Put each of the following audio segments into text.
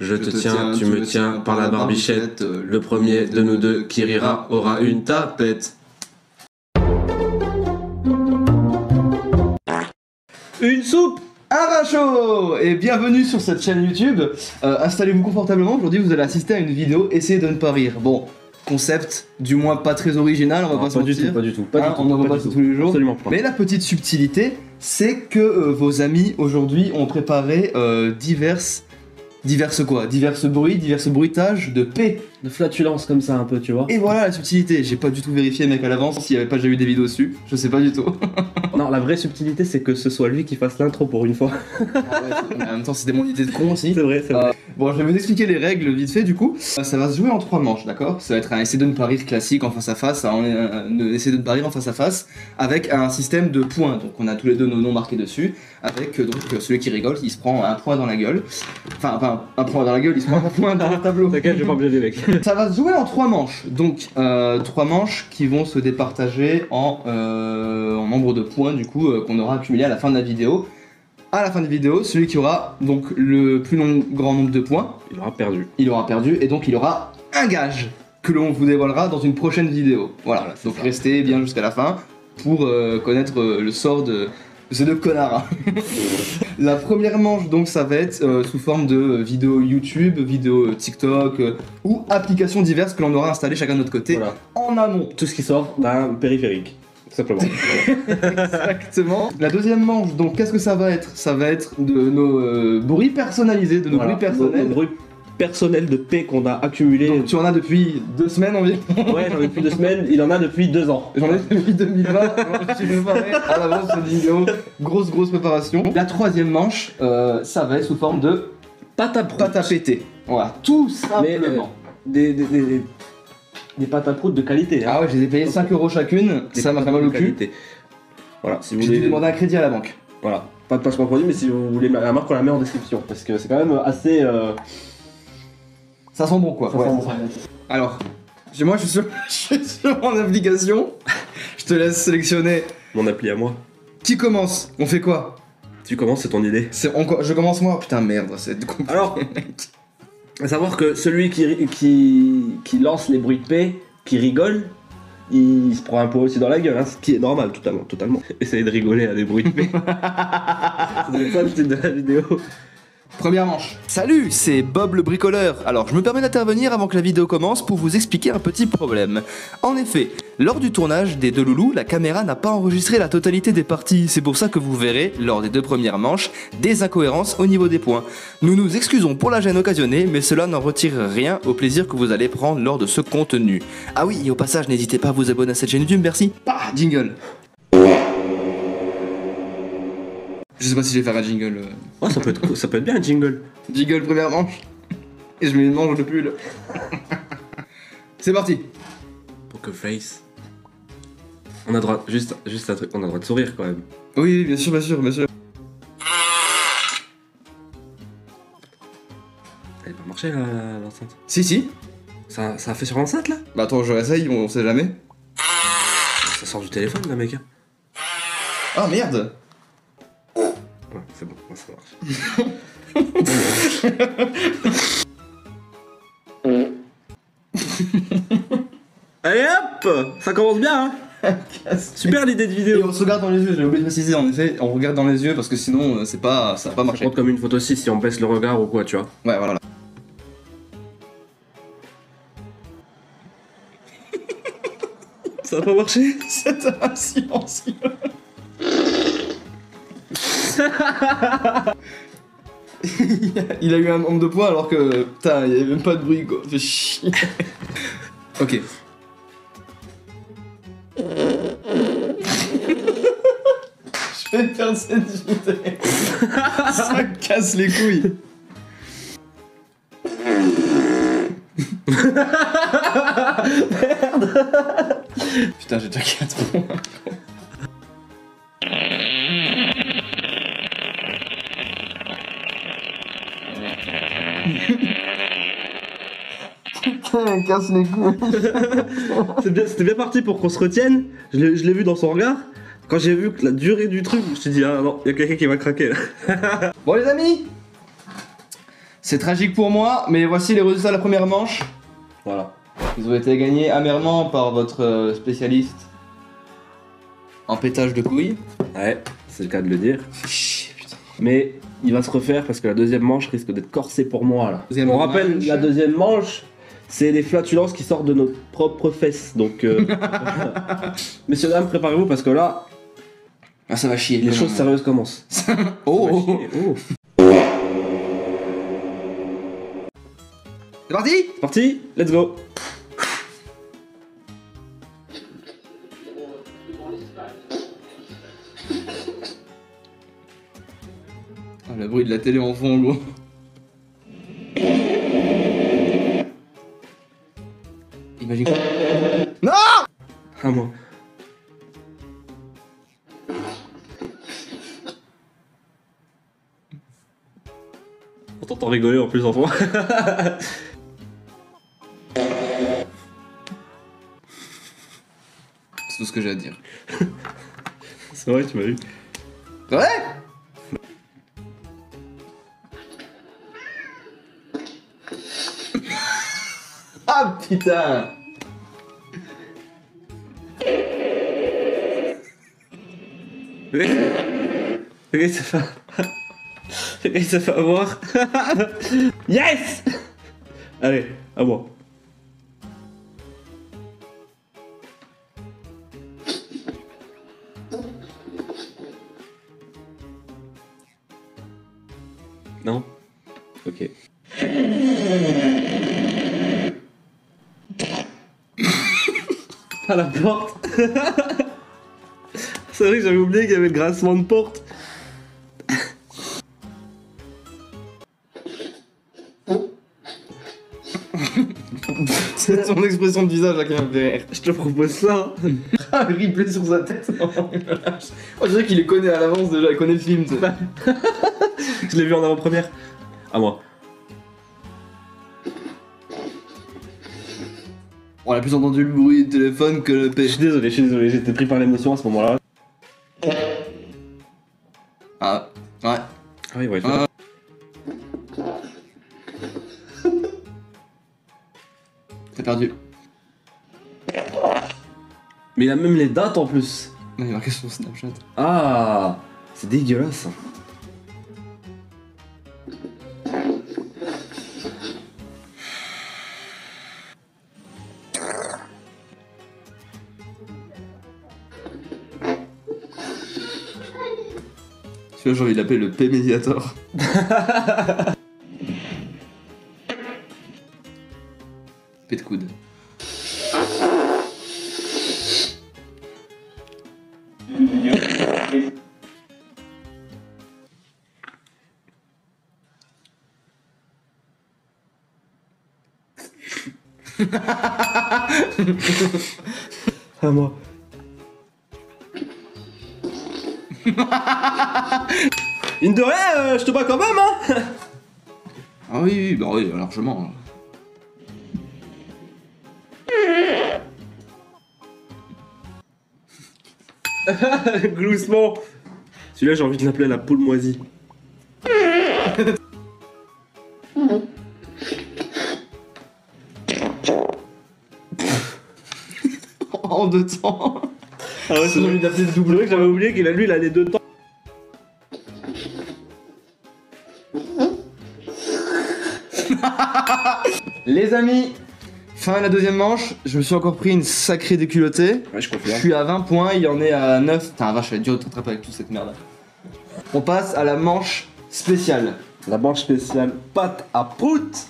Je te tiens, tu me tiens par la barbichette. Le premier de nous deux qui rira aura une tapette. Une soupe. Un vin chaud. Et bienvenue sur cette chaîne YouTube. Installez-vous confortablement, aujourd'hui vous allez assister à une vidéo Essayez de ne pas rire. Bon, concept du moins pas très original, on va pas se mentir. Pas du tout. On n'en voit pas tous les jours. Absolument pas. Mais la petite subtilité, c'est que vos amis aujourd'hui ont préparé diverses bruits, diverses bruitages de paix. De flatulence comme ça un peu, tu vois. Et voilà la subtilité. J'ai pas du tout vérifié mec à l'avance s'il y avait pas déjà eu des vidéos dessus. Je sais pas du tout. Non, la vraie subtilité c'est que ce soit lui qui fasse l'intro pour une fois. En même temps c'était mon idée de con aussi. C'est vrai, c'est vrai. Bon, je vais vous expliquer les règles vite fait du coup. Ça va se jouer en 3 manches, d'accord? Ça va être un essai de ne pas rire classique en face à face, un essai de ne pas rire en face à face, avec un système de points. Donc on a tous les deux nos noms marqués dessus, avec donc celui qui rigole, il se prend un point dans la gueule. Enfin, pas un point dans la gueule, il se prend un point dans le tableau. T'inquiète, je vais pas me gêner, mec. Ça va se jouer en 3 manches, donc 3 manches qui vont se départager en nombre de points du coup qu'on aura accumulé à la fin de la vidéo. À la fin de la vidéo, celui qui aura donc le plus grand nombre de points, Il aura perdu. il aura perdu et donc il aura un gage que l'on vous dévoilera dans une prochaine vidéo. Voilà, donc restez bien jusqu'à la fin pour connaître le sort de ces deux connards. La première manche donc ça va être sous forme de vidéo YouTube, vidéo TikTok ou applications diverses que l'on aura installées chacun de notre côté Voilà. en amont. Tout ce qui sort d'un périphérique. Tout simplement. Exactement. La deuxième manche, donc qu'est-ce que ça va être? Ça va être de nos bruits personnalisés, de nos Voilà. bruits personnels. Nos bruits personnels de paix qu'on a accumulés. Donc tu en as depuis 2 semaines environ. Ouais, j'en ai depuis 2 semaines, il en a depuis 2 ans. J'en ai depuis 2020, je suis préparé à l'avance cette vidéo. Grosse préparation. La troisième manche, ça va être sous forme de Pâte à pâte à péter. Voilà, tout simplement. Des pâtes à prout de qualité. Hein. Ah ouais, je les ai payées 5 € chacune, Des ça m'a pâtes fait mal de au cul. qualité. Voilà, si vous J'ai dû voulez. demander un crédit à la banque. Voilà, pas de placement produit, mais si vous voulez la marque, on la met en description. Parce que c'est quand même assez. Ça sent bon quoi. Ça Ouais, sent ça bon. sent bon. Alors, moi je suis sur mon application. Je te laisse sélectionner. Mon appli à moi. Qui commence? On fait quoi? Tu commences, c'est ton idée. Je commence moi? Putain merde, c'est compliqué. Alors, à savoir que celui qui lance les bruits de paix, qui rigole, il se prend un pot aussi dans la gueule, hein, ce qui est normal, totalement. Essayez de rigoler à des bruits de paix. C'est ça le titre de la vidéo. Première manche. Salut, c'est Bob le bricoleur. Alors, je me permets d'intervenir avant que la vidéo commence pour vous expliquer un petit problème. En effet, lors du tournage des deux loulous, la caméra n'a pas enregistré la totalité des parties. C'est pour ça que vous verrez, lors des 2 premières manches, des incohérences au niveau des points. Nous nous excusons pour la gêne occasionnée, mais cela n'en retire rien au plaisir que vous allez prendre lors de ce contenu. Ah oui, et au passage, n'hésitez pas à vous abonner à cette chaîne YouTube, merci. Bah, jingle. Je sais pas si je vais faire un jingle. Oh, ça peut être bien un jingle. Jingle première manche. Et je me mange le pull. C'est parti. Poker face. On a droit, juste un truc, on a droit de sourire quand même. Oui, bien sûr. Elle a pas marché l'enceinte. Si. Ça a fait sur l'enceinte là? Bah attends, je réessaye, on sait jamais. Ça sort du téléphone là, mec. Ah merde. Ouais, c'est bon, ça marche. Allez hop, ça commence bien, hein. Super l'idée de Et vidéo. on se regarde dans les yeux, j'ai oublié de préciser en effet, on regarde dans les yeux parce que sinon ça va pas Ça marcher. compte comme une photo aussi si on baisse le regard ou quoi, tu vois. Ouais, voilà. Ça a pas marché. C'est un silencieux. Il a eu un nombre de points alors que putain, il y avait même pas de bruit quoi. Fait chier. Ok. Je vais perdre cette vidéo. Ça me casse les couilles. Merde. Putain, j'ai déjà 4 points. Putain, casse les couilles. C'était bien parti pour qu'on se retienne. Je l'ai vu dans son regard. Quand j'ai vu la durée du truc, je me suis dit, ah non, il y a quelqu'un qui va craquer là. Bon les amis, C'est tragique pour moi, mais voici les résultats de la première manche. Voilà. Ils ont été gagnés amèrement par votre spécialiste en pétage de couilles. Ouais, c'est le cas de le dire. Chier, putain. Mais il va se refaire parce que la deuxième manche risque d'être corsée pour moi là. Deuxième On rappelle, manche. la deuxième manche, c'est les flatulences qui sortent de nos propres fesses. Donc, messieurs, dames, préparez-vous parce que là, Ah, ça va chier. les choses sérieuses commencent. Oh, Ça va oh, oh. chier. Oh. C'est parti. C'est parti, let's go. Ah, le bruit de la télé en fond, gros. Imagine. Non. À moi. On t'entend rigoler en plus en fond. C'est tout ce que j'ai à dire. C'est vrai, tu m'as vu. Ouais. Ah putain. Regarde, ça fait. Regarde, ça fait avoir. Yes. Allez, à moi. Non? Ok. À la porte. C'est vrai que j'avais oublié qu'il y avait le grincement de porte. C'est son expression de visage là qui m'a fait rire. Je te propose ça. Ah, le replay sur sa tête. Oh, je dirais qu'il les connaît à l'avance déjà, il connaît le film. Tu sais. Je l'ai vu en avant-première. À moi. On a plus entendu le bruit de téléphone que le Je pêche. suis désolé, j'étais pris par l'émotion à ce moment-là. Ah, ouais. Ah oui, ouais. Ah. T'as perdu. Mais il a même les dates en plus. Non, il est marqué sur Snapchat. Ah, c'est dégueulasse. Celui-là, j'ai envie de l'appeler le P-Mediator. P de coude. À moi. Mine de rien, je te bats quand même, hein. Ah oui, bah oui, largement. Gloussement. Celui-là, j'ai envie de l'appeler la poule moisie. En deux temps. Ah ouais, c'est envie d'appeler le double. J'avais oublié qu'il a lui, il a les deux temps. Les amis, fin de la deuxième manche, je me suis encore pris une sacrée déculottée. Ouais, je Je confirme. suis à 20 points, il y en est à 9. Putain, vache, ça va être dur de t'attraper avec toute cette merde. On passe à la manche spéciale. La manche spéciale pâte à prout.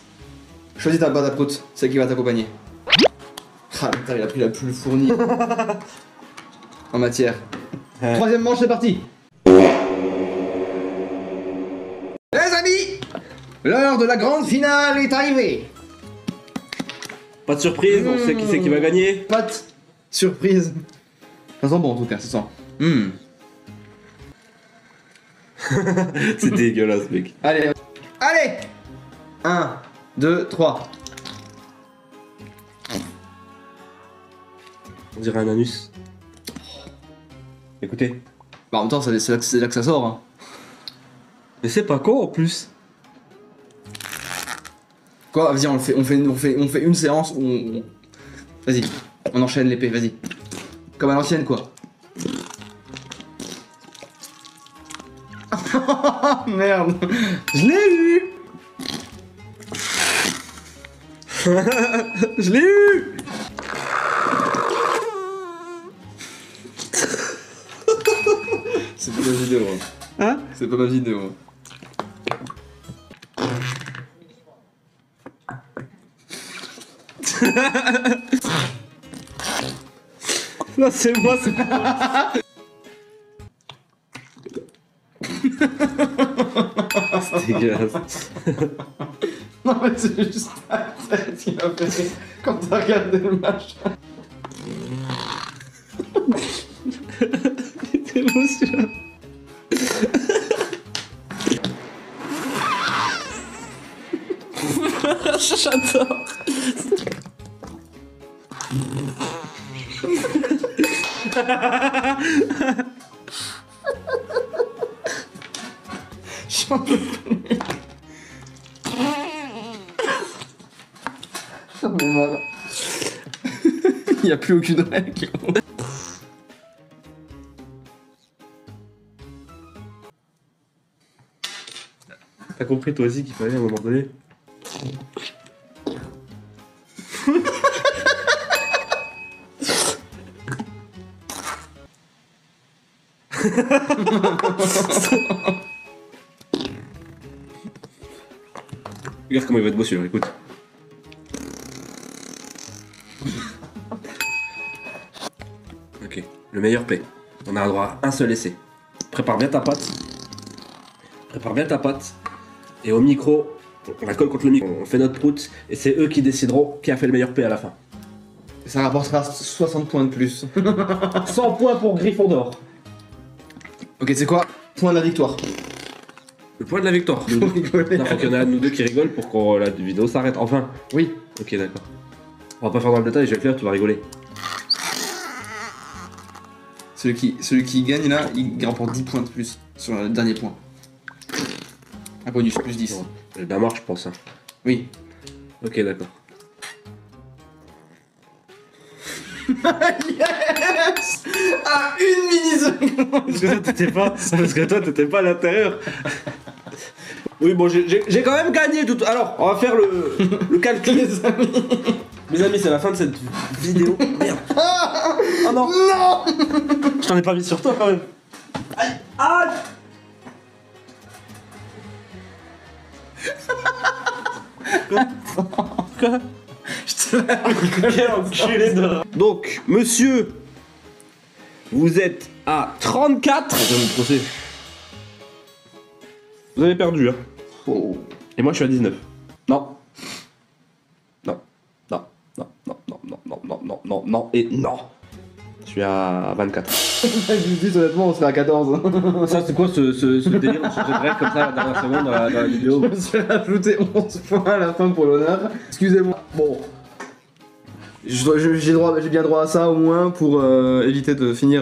Choisis ta pâte à prout, celle qui va t'accompagner. Ah putain, il a pris la plus fournie en matière. Ouais. Troisième manche, c'est parti. Les amis, l'heure de la grande finale est arrivée. Pas de surprise, on sait qui c'est qui va gagner. Pâte surprise. Ça sent bon en tout cas, ça sent. C'est dégueulasse, mec. Allez, allez. 1, 2, 3. On dirait un anus. Écoutez. Bah en même temps, c'est là que ça sort. Hein. Mais c'est pas con en plus. Quoi? Vas-y, on fait une séance où on... Vas-y, on enchaîne l'épée, vas-y. Comme à l'ancienne, quoi. Merde. Je l'ai eu. Je l'ai eu. C'est pas ma vidéo. Hein? C'est pas ma vidéo. Non, c'est moi, c'est pas c'est dégueulasse. Non mais c'est juste ce qui m'a fait rire quand t'as regardé le match. C'est beau celui-là. J'adore. J'en peux plus. J'en ai mal. Y'a plus aucune règle. T'as compris toi aussi qu'il fallait à un moment donné. Regarde comment il va être beau celui-là, écoute. Ok, le meilleur P. On a le droit à un seul essai. Prépare bien ta pâte. Prépare bien ta pâte. Et au micro, on la colle contre le micro. On fait notre prout. Et c'est eux qui décideront qui a fait le meilleur P à la fin. Ça rapportera 60 points de plus. 100 points pour Gryffondor. Ok, c'est quoi? Point de la victoire. Le point de la victoire. Faut rigoler. Non, faut qu'il y en ait un de nous deux qui rigole pour que la vidéo s'arrête. Enfin. Oui. Ok, d'accord. On va pas faire dans le détail, je vais le faire, tu vas rigoler. Celui qui gagne là, il remporte 10 points de plus sur le dernier point. Un bonus, plus 10. J'ai bien marre, je pense. Hein. Oui. Ok, d'accord. Yes! À une mini-seconde. Parce que toi t'étais pas à l'intérieur. Oui, bon, j'ai quand même gagné tout. Alors, on va faire le calcul. Les amis. Mes amis, c'est la fin de cette vidéo. Merde. Oh non. Non. Je t'en ai pas mis sur toi quand même. Aïe. Aïe. Quoi? Je te la Quel enculé de... Donc, monsieur, vous êtes à 34. Vous avez perdu, hein. Oh. Et moi, je suis à 19. Non. Non. Non. Non. Non. Non. Non. Non. Non. Non. Non. Non. Et non. Je suis à 24. Je dis honnêtement, on serait à 14. Ça, c'est quoi ce délire? On se regrette comme ça à la dernière seconde dans la vidéo. Je me suis rajouté 11 points à la fin pour l'honneur. Excusez-moi. Bon. J'ai bien droit à ça au moins pour éviter de finir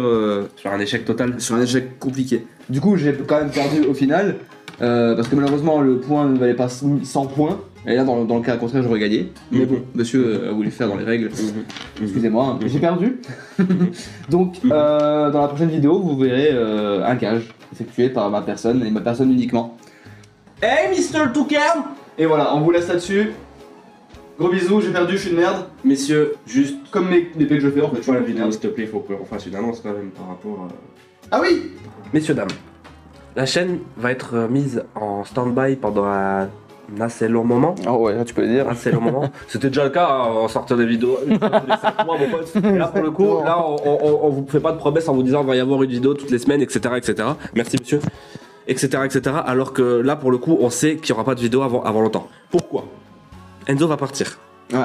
Sur un échec total. sur un échec compliqué. Du coup, j'ai quand même perdu au final. Parce que malheureusement, le point ne valait pas 100 points. Et là, dans le cas contraire, j'aurais gagné. Mais bon, monsieur a voulu faire dans les règles. Excusez-moi, j'ai perdu. Donc, dans la prochaine vidéo, vous verrez un gage effectué par ma personne et ma personne uniquement. Hey, Mr. Toucan! Et voilà, on vous laisse là-dessus. Gros bisous, j'ai perdu, je suis une merde. Messieurs, juste. Comme les P que je fais en fait. Tu vois la vidéo, s'il te plaît, il faut qu'on fasse une annonce quand même par rapport à. Ah oui! Messieurs, dames, la chaîne va être mise en stand-by pendant un assez long moment. Oh ouais, tu peux le dire. Assez long moment. C'était déjà le cas hein, en sortant des vidéos. Tous les 5 mois, mon pote. Et là, pour le coup, là, on vous fait pas de promesses en vous disant qu'il va y avoir une vidéo toutes les semaines, etc. etc. Merci, monsieur. Etc. etc. Alors que là, pour le coup, on sait qu'il n'y aura pas de vidéo avant longtemps. Pourquoi? Enzo va partir. Ouais.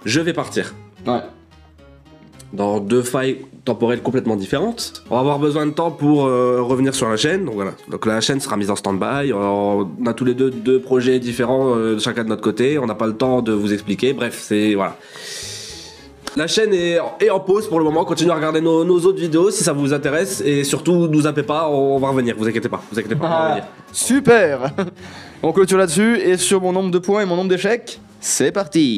Je vais partir. Ouais. Dans 2 failles temporelles complètement différentes. On va avoir besoin de temps pour revenir sur la chaîne. Donc voilà. Donc la chaîne sera mise en stand-by. On a tous les deux projets différents, chacun de notre côté. On n'a pas le temps de vous expliquer. Bref, c'est voilà. La chaîne est en pause pour le moment. Continuez à regarder nos autres vidéos si ça vous intéresse. Et surtout, nous zappez pas, on va revenir. Vous inquiétez pas. Vous inquiétez pas, on va revenir. Super. On clôture là-dessus et sur mon nombre de points et mon nombre d'échecs. C'est parti.